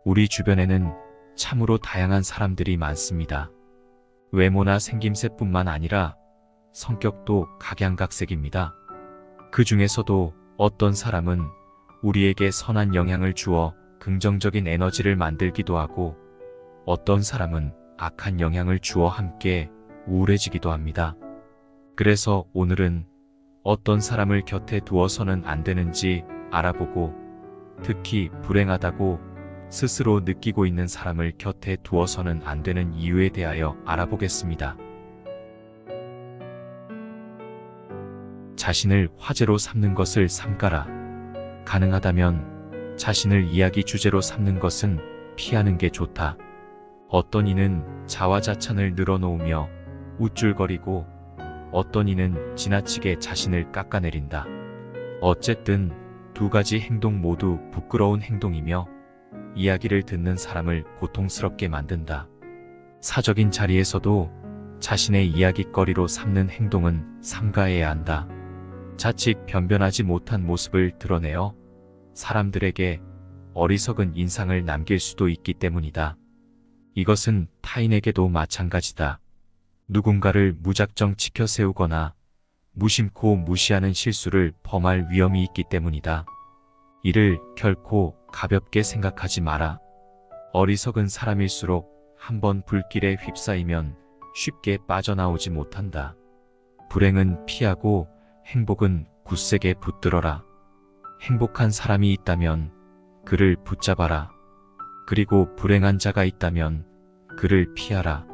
우리 주변에는 참으로 다양한 사람들이 많습니다. 외모나 생김새뿐만 아니라 성격도 각양각색입니다. 그 중에서도 어떤 사람은 우리에게 선한 영향을 주어 긍정적인 에너지를 만들기도 하고, 어떤 사람은 악한 영향을 주어 함께 우울해지기도 합니다. 그래서 오늘은 어떤 사람을 곁에 두어서는 안 되는지 알아보고, 특히 불행하다고 스스로 느끼고 있는 사람을 곁에 두어서는 안 되는 이유에 대하여 알아보겠습니다. 자신을 화제로 삼는 것을 삼가라. 가능하다면 자신을 이야기 주제로 삼는 것은 피하는 게 좋다. 어떤 이는 자화자찬을 늘어놓으며 우쭐거리고, 어떤 이는 지나치게 자신을 깎아내린다. 어쨌든 두 가지 행동 모두 부끄러운 행동이며 이야기를 듣는 사람을 고통스럽게 만든다. 사적인 자리에서도 자신의 이야깃거리로 삼는 행동은 삼가해야 한다. 자칫 변변하지 못한 모습을 드러내어 사람들에게 어리석은 인상을 남길 수도 있기 때문이다. 이것은 타인에게도 마찬가지다. 누군가를 무작정 치켜세우거나 무심코 무시하는 실수를 범할 위험이 있기 때문이다. 이를 결코 가볍게 생각하지 마라. 어리석은 사람일수록 한번 불길에 휩싸이면 쉽게 빠져나오지 못한다. 불행은 피하고 행복은 굳세게 붙들어라. 행복한 사람이 있다면 그를 붙잡아라. 그리고 불행한 자가 있다면 그를 피하라.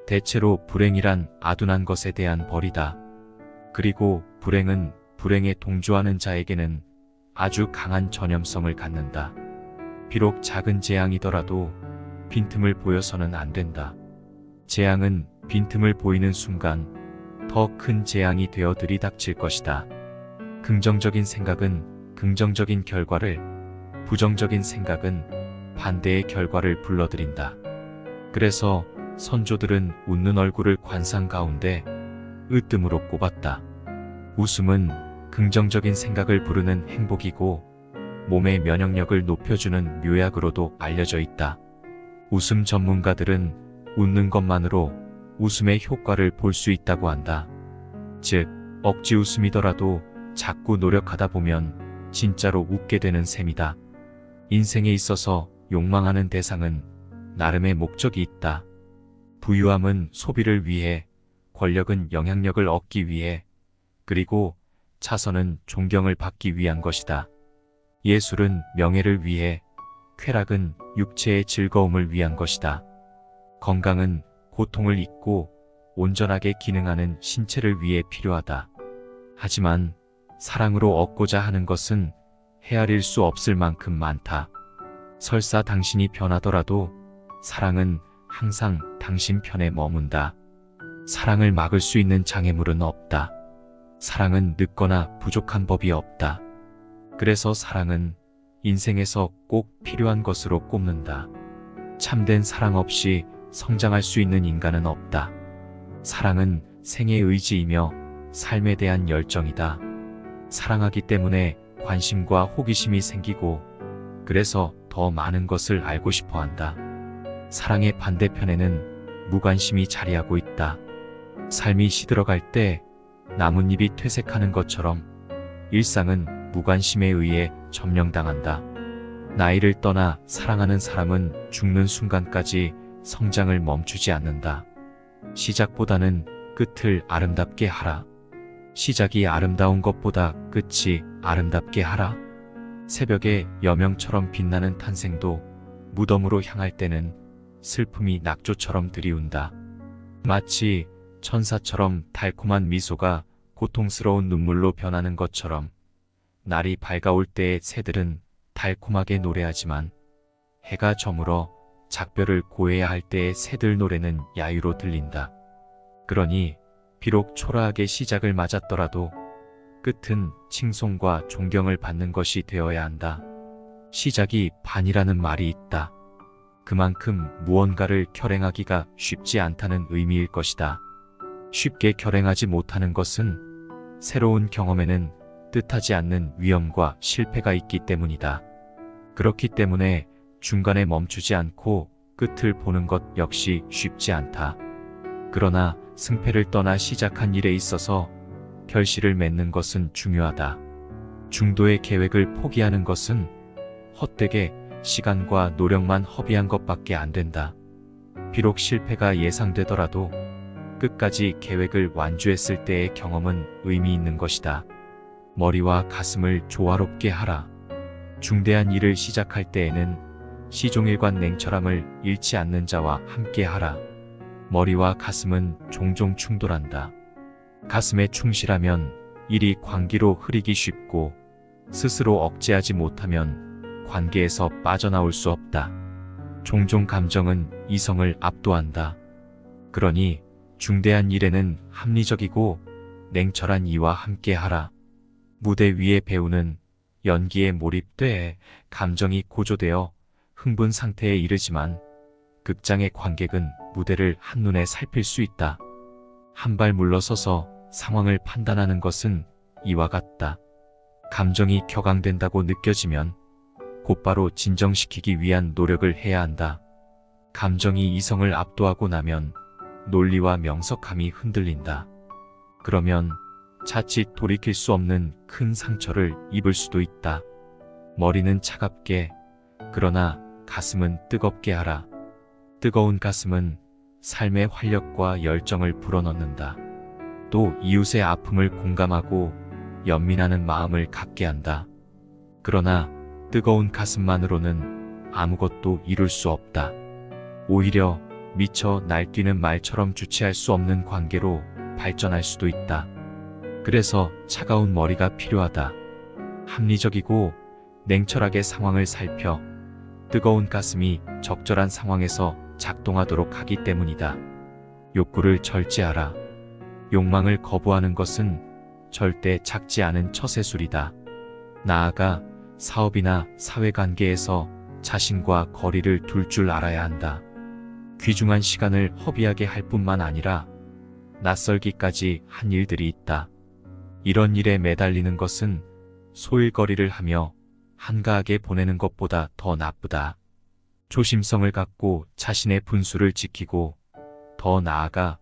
대체로 불행이란 아둔한 것에 대한 벌이다. 그리고 불행은 불행에 동조하는 자에게는 아주 강한 전염성을 갖는다. 비록 작은 재앙이더라도 빈틈을 보여서는 안 된다. 재앙은 빈틈을 보이는 순간 더 큰 재앙이 되어 들이닥칠 것이다. 긍정적인 생각은 긍정적인 결과를, 부정적인 생각은 반대의 결과를 불러들인다. 그래서 선조들은 웃는 얼굴을 관상 가운데 으뜸으로 꼽았다. 웃음은 긍정적인 생각을 부르는 행복이고 몸의 면역력을 높여주는 묘약으로도 알려져 있다. 웃음 전문가들은 웃는 것만으로 웃음의 효과를 볼 수 있다고 한다. 즉, 억지 웃음이더라도 자꾸 노력하다 보면 진짜로 웃게 되는 셈이다. 인생에 있어서 욕망하는 대상은 나름의 목적이 있다. 부유함은 소비를 위해, 권력은 영향력을 얻기 위해, 그리고 자선은 존경을 받기 위한 것이다. 예술은 명예를 위해, 쾌락은 육체의 즐거움을 위한 것이다. 건강은 고통을 잊고 온전하게 기능하는 신체를 위해 필요하다. 하지만 사랑으로 얻고자 하는 것은 헤아릴 수 없을 만큼 많다. 설사 당신이 변하더라도 사랑은 항상 당신 편에 머문다. 사랑을 막을 수 있는 장애물은 없다. 사랑은 늦거나 부족한 법이 없다. 그래서 사랑은 인생에서 꼭 필요한 것으로 꼽는다. 참된 사랑 없이 성장할 수 있는 인간은 없다. 사랑은 생의 의지이며 삶에 대한 열정이다. 사랑하기 때문에 관심과 호기심이 생기고, 그래서 더 많은 것을 알고 싶어 한다. 사랑의 반대편에는 무관심이 자리하고 있다. 삶이 시들어갈 때 나뭇잎이 퇴색하는 것처럼 일상은 무관심에 의해 점령당한다. 나이를 떠나 사랑하는 사람은 죽는 순간까지 성장을 멈추지 않는다. 시작보다는 끝을 아름답게 하라. 시작이 아름다운 것보다 끝이 아름답게 하라. 새벽에 여명처럼 빛나는 탄생도 무덤으로 향할 때는 슬픔이 낙조처럼 드리운다. 마치 천사처럼 달콤한 미소가 고통스러운 눈물로 변하는 것처럼 날이 밝아올 때의 새들은 달콤하게 노래하지만 해가 저물어 작별을 고해야 할 때의 새들 노래는 야유로 들린다. 그러니 비록 초라하게 시작을 맞았더라도 끝은 칭송과 존경을 받는 것이 되어야 한다. 시작이 반이라는 말이 있다. 그만큼 무언가를 결행하기가 쉽지 않다는 의미일 것이다. 쉽게 결행하지 못하는 것은 새로운 경험에는 뜻하지 않는 위험과 실패가 있기 때문이다. 그렇기 때문에 중간에 멈추지 않고 끝을 보는 것 역시 쉽지 않다. 그러나 승패를 떠나 시작한 일에 있어서 결실을 맺는 것은 중요하다. 중도의 계획을 포기하는 것은 헛되게 시간과 노력만 허비한 것밖에 안 된다. 비록 실패가 예상되더라도 끝까지 계획을 완주했을 때의 경험은 의미 있는 것이다. 머리와 가슴을 조화롭게 하라. 중대한 일을 시작할 때에는 시종일관 냉철함을 잃지 않는 자와 함께 하라. 머리와 가슴은 종종 충돌한다. 가슴에 충실하면 일이 관계로 흐리기 쉽고 스스로 억제하지 못하면 관계에서 빠져나올 수 없다. 종종 감정은 이성을 압도한다. 그러니 중대한 일에는 합리적이고 냉철한 이와 함께 하라. 무대 위의 배우는 연기에 몰입돼 감정이 고조되어 흥분 상태에 이르지만 극장의 관객은 무대를 한눈에 살필 수 있다. 한 발 물러서서 상황을 판단하는 것은 이와 같다. 감정이 격앙된다고 느껴지면 곧바로 진정시키기 위한 노력을 해야 한다. 감정이 이성을 압도하고 나면 논리와 명석함이 흔들린다. 그러면 자칫 돌이킬 수 없는 큰 상처를 입을 수도 있다. 머리는 차갑게, 그러나 가슴은 뜨겁게 하라. 뜨거운 가슴은 삶의 활력과 열정을 불어넣는다. 또 이웃의 아픔을 공감하고 연민하는 마음을 갖게 한다. 그러나 뜨거운 가슴만으로는 아무것도 이룰 수 없다. 오히려 미쳐 날뛰는 말처럼 주체할 수 없는 관계로 발전할 수도 있다. 그래서 차가운 머리가 필요하다. 합리적이고 냉철하게 상황을 살펴 뜨거운 가슴이 적절한 상황에서 작동하도록 하기 때문이다. 욕구를 절제하라. 욕망을 거부하는 것은 절대 작지 않은 처세술이다. 나아가 사업이나 사회관계에서 자신과 거리를 둘 줄 알아야 한다. 귀중한 시간을 허비하게 할 뿐만 아니라 낯설기까지 한 일들이 있다. 이런 일에 매달리는 것은 소일거리를 하며 한가하게 보내는 것보다 더 나쁘다. 조심성을 갖고 자신의 분수를 지키고 더 나아가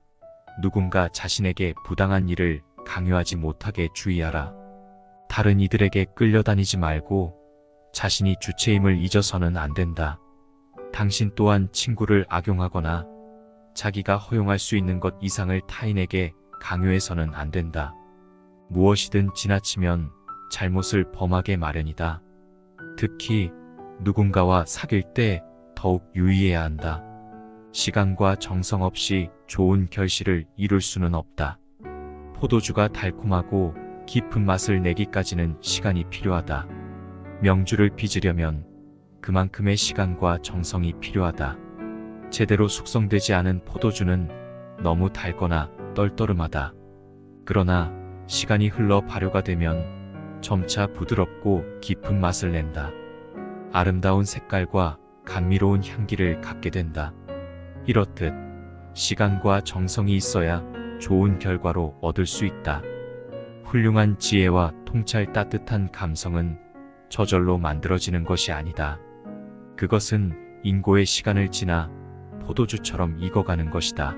누군가 자신에게 부당한 일을 강요하지 못하게 주의하라. 다른 이들에게 끌려다니지 말고 자신이 주체임을 잊어서는 안 된다. 당신 또한 친구를 악용하거나 자기가 허용할 수 있는 것 이상을 타인에게 강요해서는 안 된다. 무엇이든 지나치면 잘못을 범하게 마련이다. 특히 누군가와 사귈 때 더욱 유의해야 한다. 시간과 정성 없이 좋은 결실을 이룰 수는 없다. 포도주가 달콤하고 깊은 맛을 내기까지는 시간이 필요하다. 명주를 빚으려면 그만큼의 시간과 정성이 필요하다. 제대로 숙성되지 않은 포도주는 너무 달거나 떨떠름하다. 그러나 시간이 흘러 발효가 되면 점차 부드럽고 깊은 맛을 낸다. 아름다운 색깔과 감미로운 향기를 갖게 된다. 이렇듯 시간과 정성이 있어야 좋은 결과로 얻을 수 있다. 훌륭한 지혜와 통찰 따뜻한 감성은 저절로 만들어지는 것이 아니다. 그것은 인고의 시간을 지나 포도주처럼 익어가는 것이다.